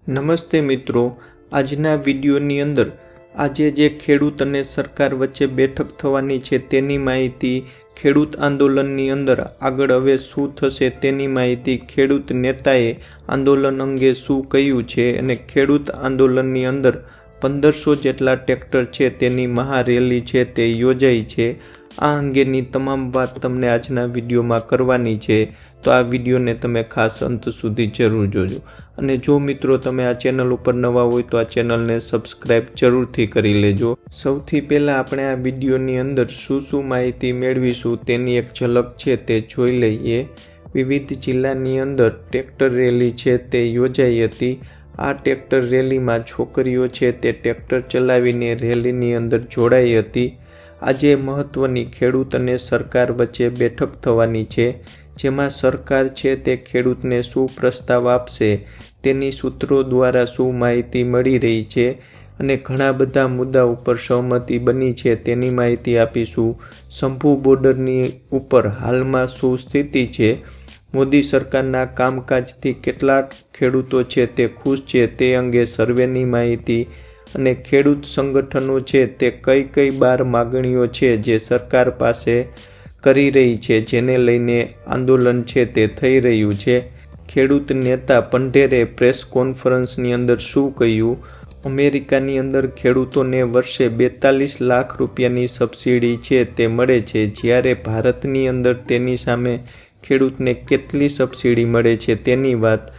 નમસ્તે મિત્રો, આજના વિડીયોની અંદર આજે જે ખેડૂત અને સરકાર વચ્ચે બેઠક થવાની છે તેની માહિતી, ખેડૂત આંદોલનની અંદર આગળ હવે શું થશે તેની માહિતી, ખેડૂત નેતાએ આંદોલન અંગે શું કહ્યું છે અને ખેડૂત આંદોલનની અંદર 1500 જેટલા ટ્રેક્ટર છે તેની મહારેલી છે તે યોજાઈ છે। આ અંગેની તમામ વાત તમને આજના વિડીયોમાં કરવાની છે, તો આ વિડીયોને તમે ખાસ અંત સુધી જરૂર જોજો। અને જો મિત્રો તમે આ ચેનલ ઉપર નવા હોય તો આ ચેનલને સબસ્ક્રાઈબ જરૂરથી કરી લેજો। સૌથી પહેલાં આપણે આ વિડીયોની અંદર શું માહિતી મેળવીશું તેની એક ઝલક છે તે જોઈ લઈએ। વિવિધ જિલ્લાની અંદર ટ્રેક્ટર રેલી છે તે યોજાઈ હતી। આ ટ્રેક્ટર રેલીમાં છોકરીઓ છે તે ટ્રેક્ટર ચલાવીને રેલીની અંદર જોડાઈ હતી। આજે મહત્વની ખેડૂત અને સરકાર વચ્ચે બેઠક થવાની છે, જેમાં સરકાર છે તે ખેડૂતને શું પ્રસ્તાવ આપશે તેની સૂત્રો દ્વારા શું માહિતી મળી રહી છે અને ઘણા બધા મુદ્દા ઉપર સહમતિ બની છે તેની માહિતી આપીશું। શંભુ બોર્ડરની ઉપર હાલમાં શું સ્થિતિ છે, મોદી સરકારના કામકાજથી કેટલા ખેડૂતો છે તે ખુશ છે તે અંગે સર્વેની માહિતી અને ખેડૂત સંગઠનો છે તે કઈ 12 માગણીઓ છે જે સરકાર પાસે કરી રહી છે, જેને લઈને આંદોલન છે તે થઈ રહ્યું છે। ખેડૂત નેતા પંઢેરે પ્રેસ કોન્ફરન્સની અંદર શું કહ્યું, અમેરિકાની અંદર ખેડૂતોને વર્ષે 42 લાખ રૂપિયાની સબસિડી છે તે મળે છે, જ્યારે ભારતની અંદર તેની સામે ખેડૂતને કેટલી સબસિડી મળે છે તેની વાત।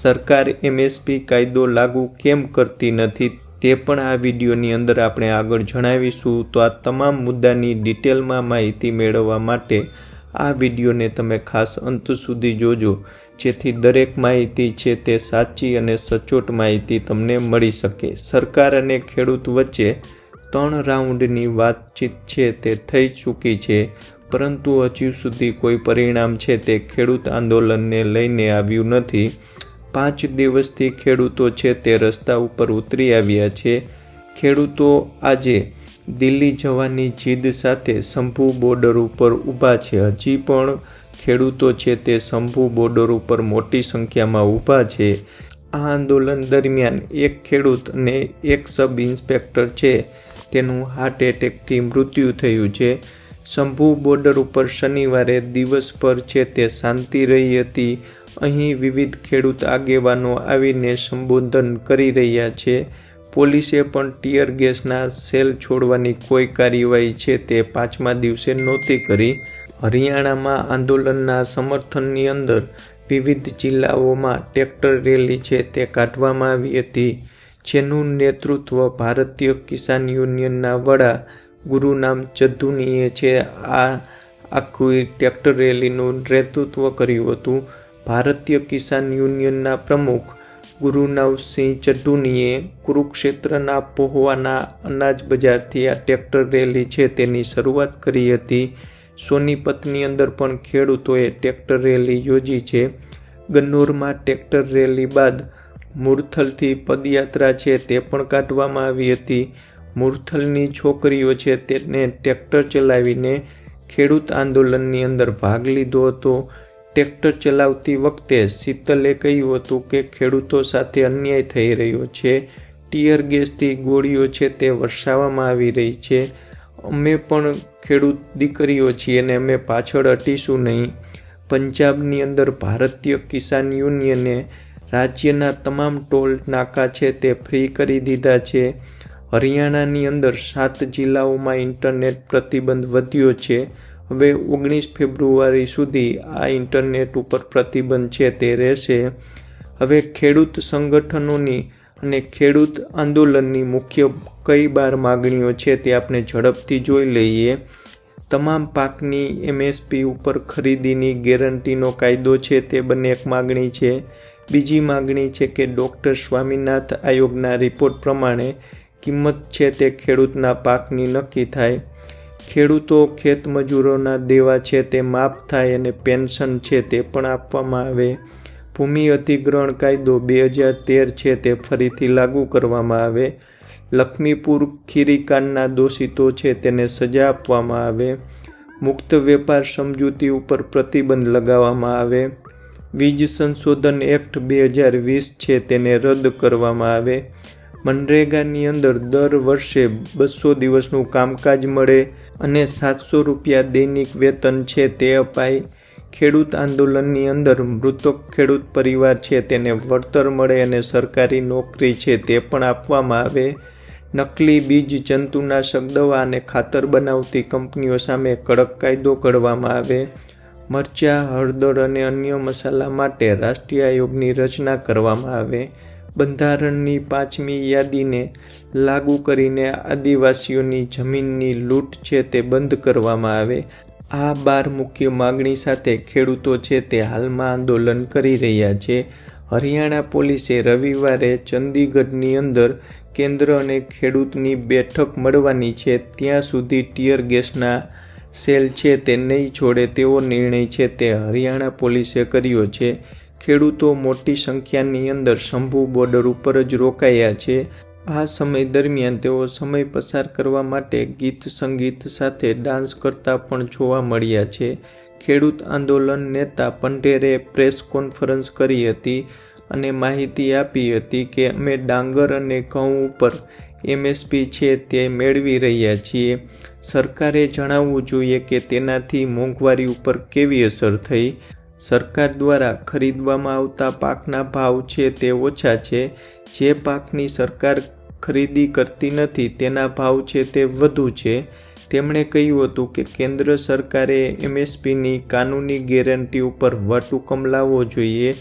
સરકાર MSP કાયદો લાગુ કેમ કરતી નથી તે પણ આ વિડીયોની અંદર આપણે આગળ જણાવીશું। તો આ તમામ મુદ્દાની ડિટેલમાં માહિતી મેળવવા માટે આ વિડીયોને તમે ખાસ અંત સુધી જોજો, જેથી દરેક માહિતી છે તે સાચી અને સચોટ માહિતી તમને મળી શકે। સરકાર અને ખેડૂત વચ્ચે 3 રાઉન્ડની વાતચીત છે તે થઈ ચૂકી છે, પરંતુ હજુ સુધી કોઈ પરિણામ છે તે ખેડૂત આંદોલનને લઈને આવ્યું નથી। 5 દિવસથી ખેડૂતો છે તે રસ્તા ઉપર ઉતરી આવ્યા છે। ખેડૂતો આજે દિલ્હી જવાની જીદ સાથે શંભુ બોર્ડર ઉપર ઊભા છે। હજી પણ ખેડૂતો છે તે શંભુ બોર્ડર ઉપર મોટી સંખ્યામાં ઊભા છે। આ આંદોલન દરમિયાન એક ખેડૂત અને એક સબ ઇન્સ્પેક્ટર છે તેનું હાર્ટ એટેકથી મૃત્યુ થયું છે। શંભુ બોર્ડર ઉપર શનિવારે દિવસભર છે તે શાંતિ રહી હતી। અહીં વિવિધ ખેડૂત આગેવાનો આવીને સંબોધન કરી રહ્યા છે। પોલીસે પણ ટીયર ગેસના સેલ છોડવાની કોઈ કાર્યવાહી છે તે 5મા દિવસે નહોતી કરી। હરિયાણામાં આંદોલનના સમર્થનની અંદર વિવિધ જિલ્લાઓમાં ટ્રેક્ટર રેલી છે તે કાઢવામાં આવી હતી, જેનું નેતૃત્વ ભારતીય કિસાન યુનિયનના વડા ગુરુનામ ચદ્ધુનીએ છે આ આખી ટ્રેક્ટર રેલીનું નેતૃત્વ કર્યું હતું। ભારતીય કિસાન યુનિયનના પ્રમુખ ગુરુનાવસિંહ ચદ્ધુનીએ કુરુક્ષેત્રના પહોવાના અનાજ બજારથી આ ટ્રેક્ટર રેલી છે તેની શરૂઆત કરી હતી। સોનીપતની અંદર પણ ખેડૂતોએ ટ્રેક્ટર રેલી યોજી છે। ગન્નોરમાં ટ્રેક્ટર રેલી બાદ મુરથલથી પદયાત્રા છે તે પણ કાઢવામાં આવી હતી। મુરથલની છોકરીઓ છે તેને ટ્રેક્ટર ચલાવીને ખેડૂત આંદોલનની અંદર ભાગ લીધો હતો। ટ્રેક્ટર ચલાવતી વખતે શીતલે કહ્યું હતું કે ખેડૂતો સાથે અન્યાય થઈ રહ્યો છે, ટીયર ગેસથી ગોળીઓ છે તે વરસાવવામાં આવી રહી છે। અમે પણ ખેડૂત દીકરીઓ છીએ અને અમે પાછળ હટીશું નહીં। પંજાબની અંદર ભારતીય કિસાન યુનિયને રાજ્યના તમામ ટોલ નાકા છે તે ફ્રી કરી દીધા છે। હરિયાણાની અંદર 7 જિલ્લાઓમાં ઇન્ટરનેટ પ્રતિબંધ વધ્યો છે। હવે 19 ફેબ્રુઆરી સુધી આ ઇન્ટરનેટ ઉપર પ્રતિબંધ છે તે રહેશે। હવે ખેડૂત સંગઠનોની અને ખેડૂત આંદોલનની મુખ્ય કઈ 12 માગણીઓ છે તે આપણે ઝડપથી જોઈ લઈએ। તમામ પાકની MSP ઉપર ખરીદીની ગેરંટીનો કાયદો છે તે બંને એક માગણી છે। બીજી માગણી છે કે ડૉક્ટર સ્વામીનાથ આયોગના રિપોર્ટ પ્રમાણે કિંમત છે તે ખેડૂતના પાકની નક્કી થાય। ખેડૂતો ખેતમજૂરોના દેવા છે તે માફ થાય અને પેન્શન છે તે પણ આપવામાં આવે। ભૂમિ અધિગ્રહણ કાયદો 2013 છે તે ફરીથી લાગુ કરવામાં આવે। લખમીપુર ખીરીકાંડના દોષિતો છે તેને સજા આપવામાં આવે। મુક્ત વેપાર સમજૂતી ઉપર પ્રતિબંધ લગાવવામાં આવે। વીજ સંશોધન એક્ટ 2020 છે તેને રદ કરવામાં આવે, મનરેગાની અંદર દર વર્ષે 200 દિવસનું કામકાજ મળે અને 700 રૂપિયા દૈનિક વેતન છે તે અપાય, ખેડૂત આંદોલનની અંદર મૃતક ખેડૂત પરિવાર છે તેને વળતર મળે અને સરકારી નોકરી છે તે પણ આપવામાં આવે, નકલી બીજ, જંતુનાશક દવા અને ખાતર બનાવતી કંપનીઓ સામે કડક કાયદો ઘડવામાં આવે, મરચાં, હળદર અને અન્ય મસાલા માટે રાષ્ટ્રીય આયોગની રચના કરવામાં આવે, બંધારણની 5મી યાદીને લાગુ કરીને આદિવાસીઓની જમીનની લૂંટ છે તે બંધ કરવામાં આવે. આ 12 મુખ્ય માગણી સાથે ખેડૂતો છે તે હાલમાં આંદોલન કરી રહ્યા છે. હરિયાણા પોલીસે રવિવારે ચંદીગઢની અંદર કેન્દ્ર અને ખેડૂતની બેઠક મળવાની છે ત્યાં સુધી ટીયર ગેસના સેલ છે તે નહીં છોડે તેવો નિર્ણય છે તે હરિયાણા પોલીસે કર્યો છે. ખેડૂતો મોટી સંખ્યાની અંદર શંભુ બોર્ડર ઉપર જ રોકાયા છે. આ સમય દરમિયાન તેઓ સમય પસાર કરવા માટે ગીત સંગીત સાથે ડાન્સ કરતા પણ જોવા મળ્યા છે. ખેડૂત આંદોલન નેતા પંઢેરે પ્રેસ કોન્ફરન્સ કરી હતી અને માહિતી આપી હતી કે અમે ડાંગર અને ઘઉં ઉપર MSP છે તે મેળવી રહ્યા છીએ. સરકારે જણાવવું જોઈએ કે તેનાથી મોંઘવારી ઉપર કેવી અસર થઈ. સરકાર દ્વારા ખરીદવામાં આવતા પાકના ભાવ છે તે ઓછા છે. જે પાકની સરકાર ખરીદી કરતી નથી તેના ભાવ છે તે વધુ છે. તેમણે કહ્યું હતું કે કેન્દ્ર સરકારે MSPની કાનૂની ગેરંટી ઉપર વટહુકમ લાવવો જોઈએ.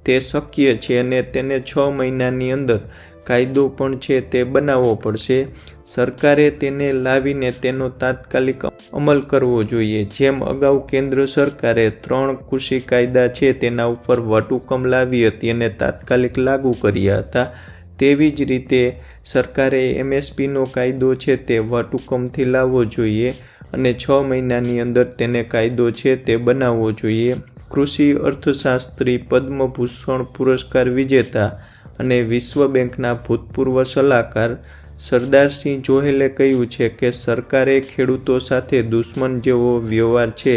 તે શક્ય છે અને તેને 6 મહિનાની અંદર કાયદો પણ છે તે બનાવવો પડશે. સરકારે તેને લાવીને તેનો તાત્કાલિક અમલ કરવો જોઈએ. જેમ અગાઉ કેન્દ્ર સરકારે 3 કૃષિ કાયદા છે તેના ઉપર વટહુકમ લાવી હતી અને તાત્કાલિક લાગુ કર્યા હતા, તેવી જ રીતે સરકારે MSPનો કાયદો છે તે વટહુકમથી લાવવો જોઈએ અને 6 મહિનાની અંદર તેને કાયદો છે તે બનાવવો જોઈએ. કૃષિ અર્થશાસ્ત્રી, પદ્મભૂષણ પુરસ્કાર વિજેતા અને વિશ્વ બેંકના ભૂતપૂર્વ સલાહકાર સરદારસિંહ જોહેલે કહ્યું છે કે સરકારે ખેડૂતો સાથે દુશ્મન જેવો વ્યવહાર છે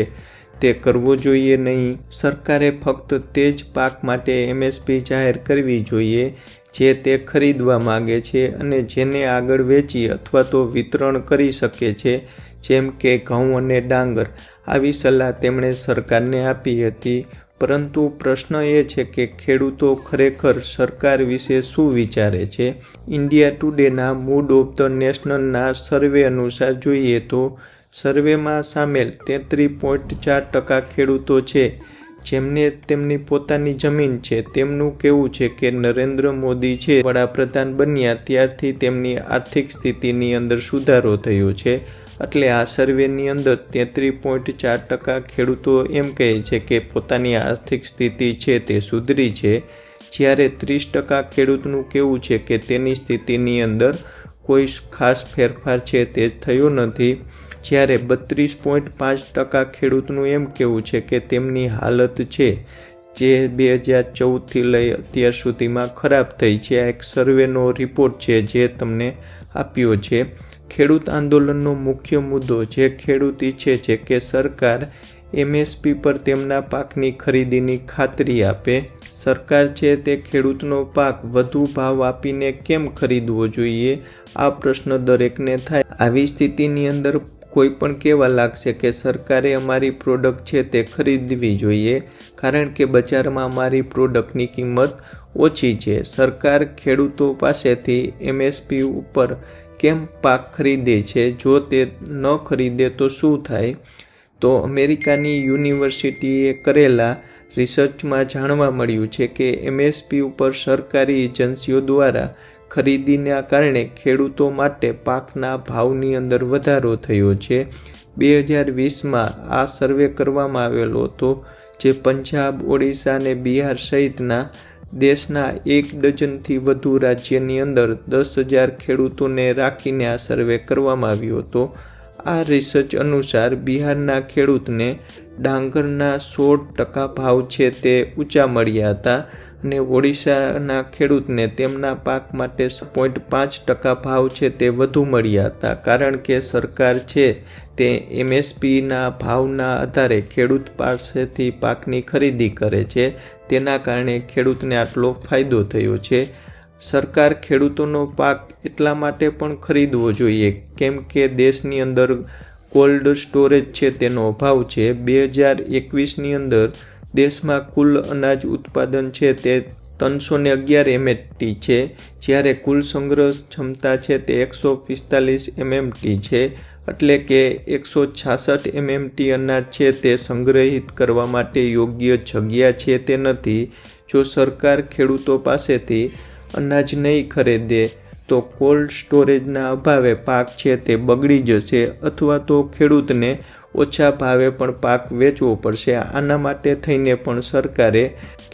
તે કરવો જોઈએ નહીં. સરકારે ફક્ત તે જ પાક માટે MSP જાહેર કરવી જોઈએ જે તે ખરીદવા માંગે છે અને જેને આગળ વેચી અથવા તો વિતરણ કરી શકે છે, જેમ કે ઘઉં અને ડાંગર. આવી સલાહ તેમણે સરકારને આપી હતી. પરંતુ પ્રશ્ન એ છે કે ખેડૂતો ખરેખર સરકાર વિશે શું વિચારે છે. ઇન્ડિયા ટુડેના મૂડ ઓફ ધ નેશનલના સર્વે અનુસાર જોઈએ તો સર્વેમાં સામેલ 33.4% ખેડૂતો છે જેમને તેમની પોતાની જમીન છે. તેમનું કહેવું છે કે નરેન્દ્ર મોદી છે વડાપ્રધાન બન્યા ત્યારથી તેમની આર્થિક સ્થિતિની અંદર સુધારો થયો છે. એટલે આ સર્વેની અંદર 33.4% ખેડૂતો એમ કહે છે કે પોતાની આર્થિક સ્થિતિ છે તે સુધરી છે, જ્યારે 30% ખેડૂતનું કહેવું છે કે તેની સ્થિતિની અંદર કોઈ ખાસ ફેરફાર છે તે થયો નથી, જ્યારે 32.5% ખેડૂતનું એમ કહેવું છે કે તેમની હાલત છે જે 2014થી લઈ અત્યાર સુધીમાં ખરાબ થઈ છે. આ એક સર્વેનો રિપોર્ટ છે જે તમને આપ્યો છે. ખેડૂત આંદોલનનો મુખ્ય મુદ્દો જે ખેડૂત ઈચ્છે છે કે સરકાર MSP પર તેમના પાકની ખરીદીની ખાતરી આપે. સરકાર છે તે ખેડૂતનો પાક વધુ ભાવ આપીને કેમ ખરીદવો જોઈએ, આ પ્રશ્ન દરેકને થાય. આવી સ્થિતિની અંદર કોઈ પણ કહેવા લાગશે કે સરકારે અમારી પ્રોડક્ટ છે તે ખરીદવી જોઈએ કારણ કે બજારમાં અમારી પ્રોડક્ટની કિંમત ઓછી છે. સરકાર ખેડૂતો પાસેથી MSP ઉપર કેમ પાક ખરીદે છે? જો તે ન ખરીદે તો શું થાય? તો અમેરિકાની યુનિવર્સિટીએ કરેલા રિસર્ચમાં જાણવા મળ્યું છે કે MSP ઉપર સરકારી એજન્સીઓ દ્વારા ખરીદીના કારણે ખેડૂતો માટે પાકના ભાવની અંદર વધારો થયો છે. 2020માં આ સર્વે કરવામાં આવેલો હતો જે પંજાબ, ઓડિશા અને બિહાર સહિતના દેશના 1 ડઝનથી વધુ રાજ્યની અંદર 10,000 ખેડૂતોને રાખીને આ સર્વે કરવામાં આવ્યો હતો. આ રિસર્ચ અનુસાર બિહારના ખેડૂતને ડાંગરના 16% ભાવ છે તે ઊંચા મળ્યા હતા અને ઓડિશાના ખેડૂતને તેમના પાક માટે 0.5% ભાવ છે તે વધુ મળ્યા હતા, કારણ કે સરકાર છે તે MSPના ભાવના આધારે ખેડૂત પાસેથી પાકની ખરીદી કરે છે. તેના કારણે ખેડૂતને આટલો ફાયદો થયો છે. સરકાર ખેડૂતોનો પાક એટલા માટે પણ ખરીદવો જોઈએ કેમ કે દેશની અંદર કોલ્ડ સ્ટોરેજ છે તેનો અભાવ છે. 2021ની અંદર દેશમાં કુલ અનાજ ઉત્પાદન છે તે 311 MT છે, જ્યારે કુલ સંગ્રહ ક્ષમતા છે તે 145 MMT છે. એટલે કે 166 MMT અનાજ છે તે સંગ્રહિત કરવા માટે યોગ્ય જગ્યા છે તે નથી. જો સરકાર ખેડૂતો પાસેથી અનાજ નહીં ખરીદે તો કોલ્ડ સ્ટોરેજના અભાવે પાક છે તે બગડી જશે અથવા તો ખેડૂતને ઓછા ભાવે પણ પાક વેચવો પડશે. આના માટે થઈને પણ સરકારે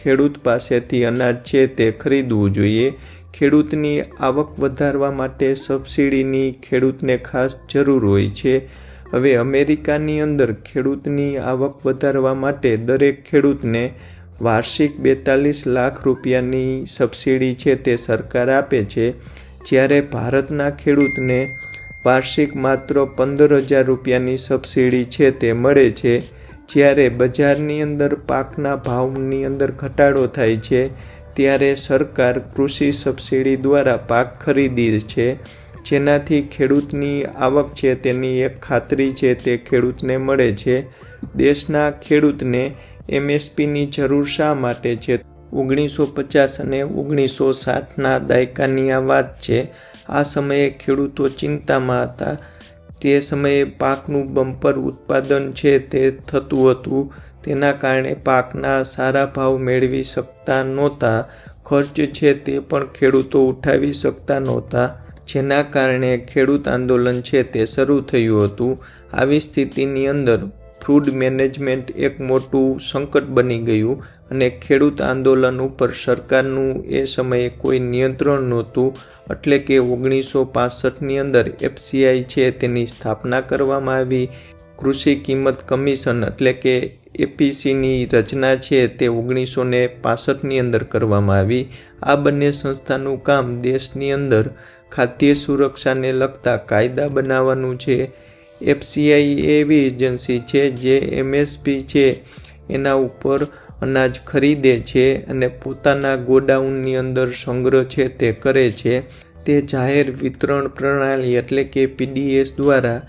ખેડૂત પાસેથી અનાજ છે તે ખરીદવું જોઈએ. ખેડૂતની આવક વધારવા માટે સબસિડીની ખેડૂતને ખાસ જરૂર હોય છે. હવે અમેરિકાની અંદર ખેડૂતની આવક વધારવા માટે દરેક ખેડૂતને વાર્ષિક 42 લાખ રૂપિયાની સબસિડી છે તે સરકાર આપે છે, જ્યારે ભારતના ખેડૂતને વાર્ષિક માત્ર 15,000 રૂપિયાની સબસિડી છે તે મળે છે. જ્યારે બજારની અંદર પાકના ભાવની અંદર ઘટાડો થાય છે ત્યારે સરકાર કૃષિ સબસિડી દ્વારા પાક ખરીદે છે, જેનાથી ખેડૂતની આવક છે તેની એક ખાતરી છે તે ખેડૂતને મળે છે. દેશના ખેડૂતને MSPની જરૂર શા માટે છે? 1950 અને 1960ના દાયકાની આ વાત છે. આ સમયે ખેડૂતો ચિંતામાં હતા. તે સમયે પાકનું બમ્પર ઉત્પાદન છે તે થતું હતું. તેના કારણે પાકના સારા ભાવ મેળવી શકતા નહોતા. ખર્ચ છે તે પણ ખેડૂતો ઉઠાવી શકતા નહોતા, જેના કારણે ખેડૂત આંદોલન છે તે શરૂ થયું હતું. આવી સ્થિતિની અંદર ફૂડ મેનેજમેન્ટ એક મોટું સંકટ બની ગયું અને ખેડૂત આંદોલન ઉપર સરકારનું એ સમયે કોઈ નિયંત્રણ નહોતું. એટલે કે 1965ની અંદર FCI છે તેની સ્થાપના કરવામાં આવી. કૃષિ કિંમત કમિશન એટલે કે APCની રચના છે તે 1965ની અંદર કરવામાં આવી. આ બંને સંસ્થાનું કામ દેશની અંદર ખાદ્ય સુરક્ષાને લગતા કાયદા બનાવવાનું છે. FCI એવી એજન્સી છે જે MSP છે એના ઉપર અનાજ ખરીદે છે અને પોતાના ગોડાઉનની અંદર સંગ્રહ છે તે કરે છે. તે જાહેર વિતરણ પ્રણાલી એટલે કે PDS દ્વારા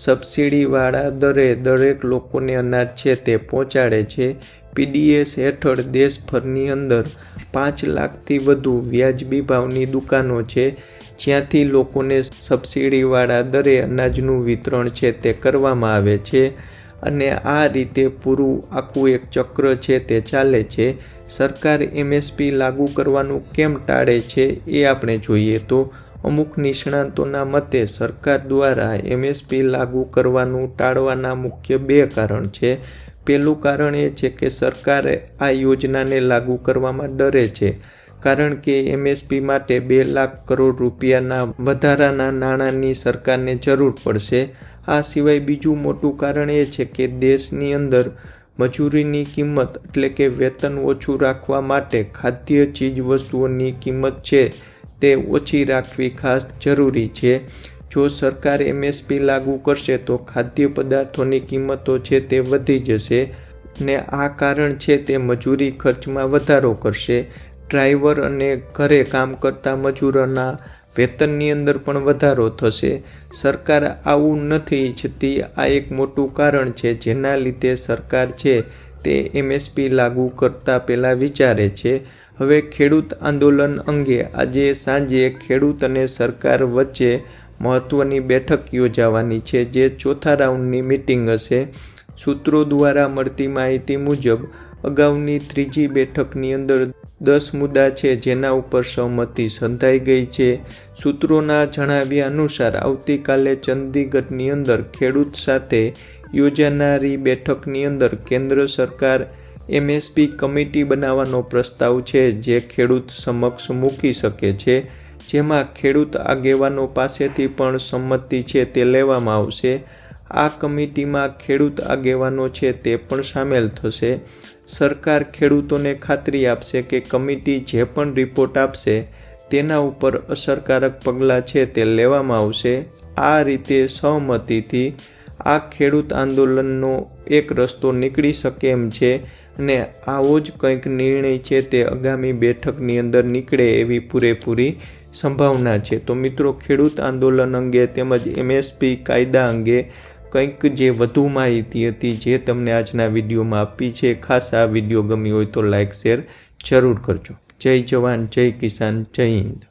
સબસિડીવાળા દરે દરેક લોકોને અનાજ છે તે પહોંચાડે છે. PDS હેઠળ દેશભરની અંદર 5 લાખથી વધુ વ્યાજબી ભાવની દુકાનો છે, જ્યાંથી લોકોને સબસિડીવાળા દરે અનાજનું વિતરણ છે તે કરવામાં આવે છે. અને આ રીતે પૂરું આખું એક ચક્ર છે તે ચાલે છે. સરકાર MSP લાગુ કરવાનું કેમ ટાળે છે એ આપણે જોઈએ તો અમુક નિષ્ણાતોના મતે સરકાર દ્વારા MSP લાગુ કરવાનું ટાળવાના મુખ્ય 2 કારણ છે. પહેલું કારણ એ છે કે સરકાર આ યોજનાને લાગુ કરવામાં ડરે છે, કારણ કે MSP માટે 2 લાખ કરોડ રૂપિયાના વધારાના નાણાંની સરકારને જરૂર પડશે. આ સિવાય બીજું મોટું કારણ એ છે કે દેશની અંદર મજૂરીની કિંમત એટલે કે વેતન ઓછું રાખવા માટે ખાદ્ય ચીજવસ્તુઓની કિંમત છે તે ઓછી રાખવી ખાસ જરૂરી છે. જો સરકાર MSP લાગુ કરશે તો ખાદ્ય પદાર્થોની કિંમતો છે તે વધી જશે ને આ કારણ છે તે મજૂરી ખર્ચમાં વધારો કરશે. ડ્રાઈવર અને ઘરે કામ કરતા મજૂરોના વેતનની અંદર પણ વધારો થશે. સરકાર આવું નથી ઈચ્છતી. આ એક મોટું કારણ છે જેના લીધે સરકાર છે તે MSP લાગુ કરતા પહેલાં વિચારે છે. હવે ખેડૂત આંદોલન અંગે આજે સાંજે ખેડૂત અને સરકાર વચ્ચે મહત્ત્વની બેઠક યોજાવાની છે, જે 4થા રાઉન્ડની મિટિંગ હશે. સૂત્રો દ્વારા મળતી માહિતી મુજબ અગાઉની 3જી બેઠકની અંદર 10 મુદ્દા છે જેના ઉપર સહમતિ સંધાઈ ગઈ છે. સૂત્રોના જણાવ્યા અનુસાર આવતીકાલે ચંદીગઢની અંદર ખેડૂત સાથે યોજાનારી બેઠકની અંદર કેન્દ્ર સરકાર MSP કમિટી બનાવવાનો પ્રસ્તાવ છે જે ખેડૂત સમક્ષ મૂકી શકે છે, જેમાં ખેડૂત આગેવાનો પાસેથી પણ સંમતિ છે તે લેવામાં આવશે. આ કમિટીમાં ખેડૂત આગેવાનો છે તે પણ સામેલ થશે. સરકાર ખેડૂતોને ખાતરી આપશે કે કમિટી જે પણ રિપોર્ટ આપશે તેના ઉપર અસરકારક પગલાં છે તે લેવામાં આવશે. આ રીતે સહમતિથી આ ખેડૂત આંદોલનનો એક રસ્તો નીકળી શકે એમ છે અને આવો જ કંઈક નિર્ણય છે તે આગામી બેઠકની અંદર નીકળે એવી પૂરેપૂરી સંભાવના છે. તો મિત્રો, ખેડૂત આંદોલન અંગે તેમજ MSP કાયદા અંગે કંઈક જે વધુ માહિતી હતી જે તમને આજના વિડીયોમાં આપી છે. ખાસ આ વિડીયો ગમ્યો હોય તો લાઇક શેર જરૂર કરજો. જય જવાન, જય કિસાન, જય હિન્દ.